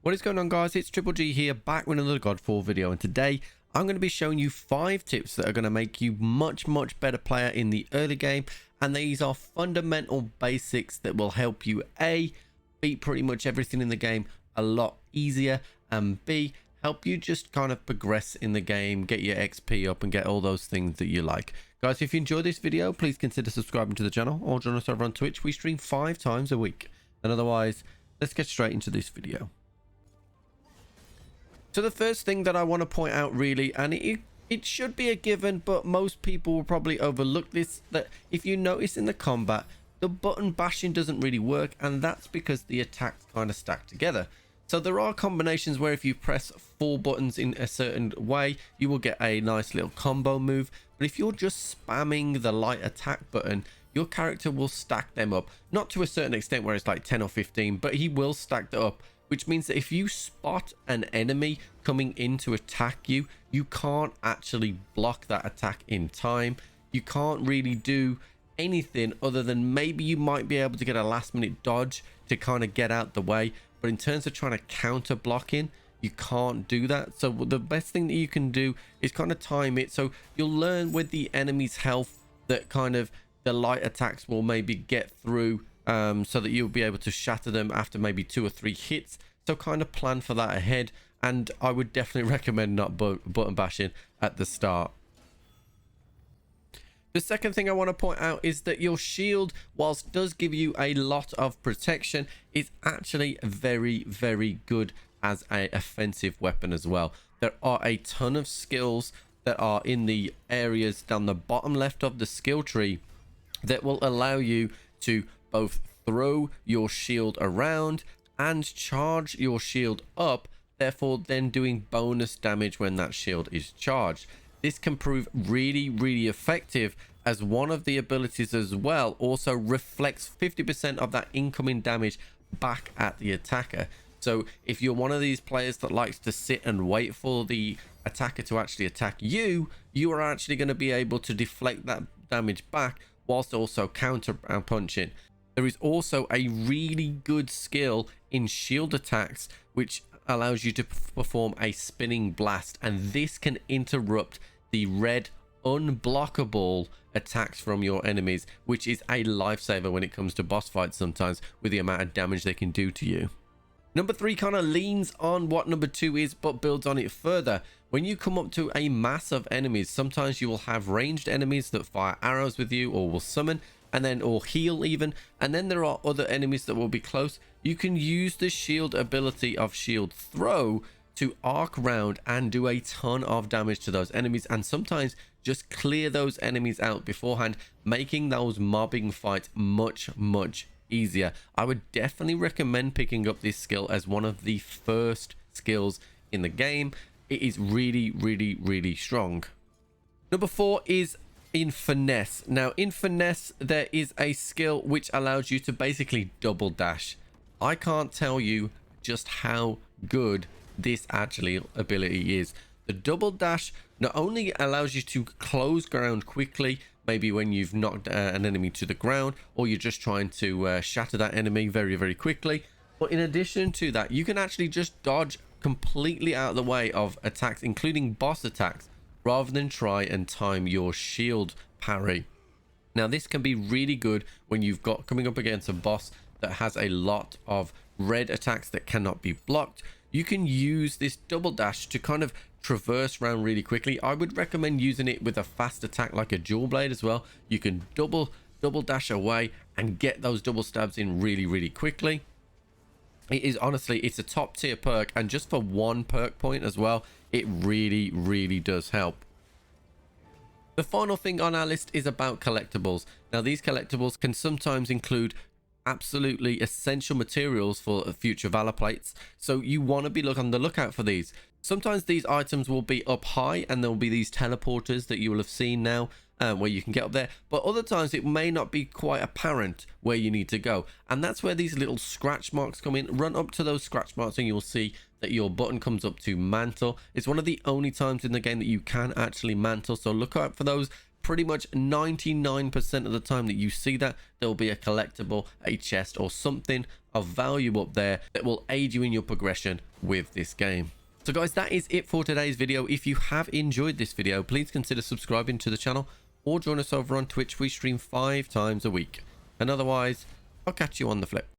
What is going on, guys? It's Triple G here, back with another Godfall video, and today I'm going to be showing you 5 tips that are going to make you much better player in the early game. And these are fundamental basics that will help you A, beat pretty much everything in the game a lot easier, and B, help you just kind of progress in the game, get your XP up and get all those things that you like. Guys, if you enjoyed this video, please consider subscribing to the channel or join us over on Twitch. We stream 5 times a week. And otherwise, let's get straight into this video. So the first thing that I want to point out, really, and it should be a given, but most people will probably overlook this, that if you notice in the combat, the button bashing doesn't really work, and that's because the attacks kind of stack together. So there are combinations where if you press 4 buttons in a certain way, you will get a nice little combo move. But if you're just spamming the light attack button, your character will stack them up. Not to a certain extent where it's like 10 or 15, but he will stack them up. Which means that if you spot an enemy coming in to attack you, you can't actually block that attack in time. You can't really do anything other than maybe you might be able to get a last minute dodge to kind of get out the way. But in terms of trying to counter blocking, you can't do that. So the best thing that you can do is kind of time it. So you'll learn with the enemy's health that kind of the light attacks will maybe get through, so that you'll be able to shatter them after maybe 2 or 3 hits. So kind of plan for that ahead, and I would definitely recommend not button bashing at the start. The second thing I want to point out is that your shield, whilst does give you a lot of protection, is actually very good as an offensive weapon as well. There are a ton of skills that are in the areas down the bottom left of the skill tree that will allow you to both throw your shield around and charge your shield up, therefore then doing bonus damage when that shield is charged. This can prove really effective, as one of the abilities as well also reflects 50% of that incoming damage back at the attacker. So if you're one of these players that likes to sit and wait for the attacker to actually attack you, you are actually going to be able to deflect that damage back whilst also counter punching. There is also a really good skill in shield attacks which allows you to perform a spinning blast, and this can interrupt the red unblockable attacks from your enemies, which is a lifesaver when it comes to boss fights sometimes with the amount of damage they can do to you. Number 3 kind of leans on what number 2 is but builds on it further. When you come up to a mass of enemies, sometimes you will have ranged enemies that fire arrows with you or will summon, and then or heal even, and then there are other enemies that will be close. You can use the shield ability of shield throw to arc round and do a ton of damage to those enemies, and sometimes just clear those enemies out beforehand, making those mobbing fights much easier. I would definitely recommend picking up this skill as one of the first skills in the game. It is really strong. Number 4 is in finesse. Now in finesse there is a skill which allows you to basically double dash. I can't tell you just how good this actually ability is. The double dash not only allows you to close ground quickly, maybe when you've knocked an enemy to the ground, or you're just trying to shatter that enemy very quickly, but in addition to that, you can actually just dodge completely out of the way of attacks, including boss attacks, rather than try and time your shield parry. Now this can be really good when you've got coming up against a boss that has a lot of red attacks that cannot be blocked. You can use this double dash to kind of traverse around really quickly. I would recommend using it with a fast attack like a dual blade as well. You can double dash away and get those double stabs in really quickly. It is honestly, it's a top tier perk, and just for 1 perk point as well, it really does help. The final thing on our list is about collectibles. Now these collectibles can sometimes include absolutely essential materials for future valor plates, so you want to be on the lookout for these. Sometimes these items will be up high and there will be these teleporters that you will have seen now, where you can get up there, but other times it may not be quite apparent where you need to go, and that's where these little scratch marks come in. Run up to those scratch marks and you'll see that your button comes up to mantle. It's one of the only times in the game that you can actually mantle, so look out for those. pretty much 99% of the time that you see that, there will be a collectible, a chest, or something of value up there that will aid you in your progression with this game. So guys, that is it for today's video. If you have enjoyed this video, please consider subscribing to the channel or join us over on Twitch. We stream 5 times a week. And otherwise, I'll catch you on the flip.